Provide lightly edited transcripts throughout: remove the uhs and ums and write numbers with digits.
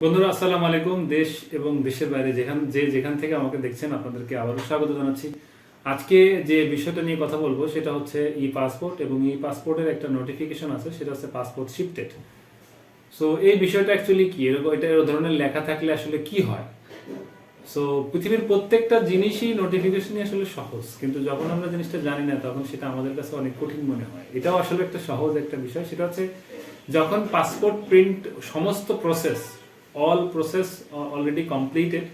বন্ধুরা আসসালামু আলাইকুম। দেশ এবং দেশের বাইরে যেখান থেকে আমাকে দেখছেন আপনাদেরকে আবারও স্বাগত জানাচ্ছি। আজকে যে বিষয়টা নিয়ে কথা বলবো সেটা হচ্ছে ই পাসপোর্ট এবং ই পাসপোর্টের একটা নোটিফিকেশন আছে, সেটা হচ্ছে পাসপোর্ট শিফটেড। সো এই বিষয়টা অ্যাকচুয়ালি কি, এরকম এটা এর ধরনের লেখা থাকলে আসলে কি হয়। সো পৃথিবীর প্রত্যেকটা জিনিসই নোটিফিকেশনই আসলে সহজ, কিন্তু যখন আমরা জিনিসটা জানি না তখন সেটা আমাদের কাছে অনেক কঠিন মনে হয়। এটাও আসলে একটা সহজ একটা বিষয়, সেটা হচ্ছে যখন পাসপোর্ট প্রিন্ট সমস্ত process all process already completed,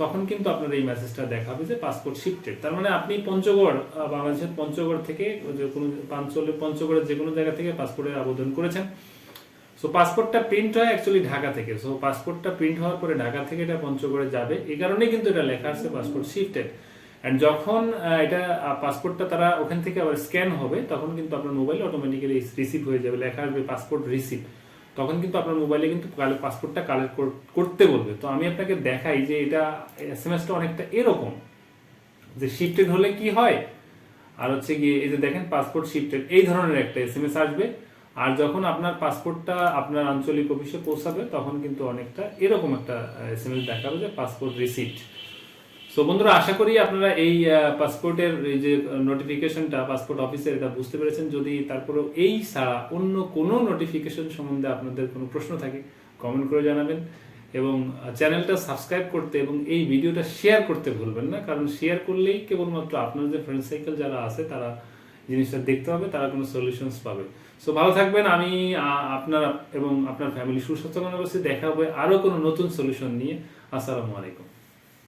তখন কিন্তু আপনার এই মেসেজটা দেখাবে যে পাসপোর্ট শিফটেড। তার মানে আপনি পঞ্চগড়, বাংলাদেশের পঞ্চগড় থেকে যে কোনো পঞ্চগড়ের যে কোনো জায়গা থেকে পাসপোর্টের আবেদন করেছেন। সো পাসপোর্টটা প্রিন্ট হয় অ্যাকচুয়ালি ঢাকা থেকে। সো পাসপোর্টটা প্রিন্ট হওয়ার পরে ঢাকা থেকে এটা পঞ্চগড়ে যাবে, এই কারণেই কিন্তু এটা লেখা আছে পাসপোর্ট শিফটেড। অ্যান্ড যখন এটা পাসপোর্টটা তারা ওখান থেকে আবার স্ক্যান হবে, তখন কিন্তু আপনার মোবাইলে অটোমেটিক্যালি রিসিভ হয়ে যাবে, লেখা আসবে পাসপোর্ট রিসিভ। তখন কিন্তু আপনার মোবাইলে কিন্তু পাসপোর্টটা কালেক্ট করতে বলবে। তো আমি আপনাকে দেখাই যে এটা এসএমএসটা অনেকটা এরকম, যে শিফটেড হলে কি হয়, আর হচ্ছে গিয়ে এই যে দেখেন পাসপোর্ট শিফটেড, এই ধরনের একটা এসএমএস আসবে। আর যখন আপনার পাসপোর্টটা আপনার আঞ্চলিক অফিসে পৌঁছাবে, তখন কিন্তু অনেকটা এরকম একটা এসএমএস দেখাবে যে পাসপোর্ট রিসিপ্ট। সো বন্ধুরা, আশা করি আপনারা এই পাসপোর্টের এই যে নোটিফিকেশনটা পাসপোর্ট অফিসের, এটা বুঝতে পেরেছেন। যদি তারপরেও এই ছাড়া অন্য কোনো নোটিফিকেশন সম্বন্ধে আপনাদের কোনো প্রশ্ন থাকে, কমেন্ট করে জানাবেন। এবং চ্যানেলটা সাবস্ক্রাইব করতে এবং এই ভিডিওটা শেয়ার করতে ভুলবেন না, কারণ শেয়ার করলেই কেবলমাত্র আপনার যে ফ্রেন্ড সাইকেল যারা আছে তারা জিনিসটা দেখতে পাবে, তারা কোনো সলিউশনস পাবে। সো ভালো থাকবেন। আমি আপনার এবং আপনার ফ্যামিলি সুস্বাস্থ্য কামনা করছি। দেখা হবে আরও কোনো নতুন সলিউশন নিয়ে। আসসালামু আলাইকুম।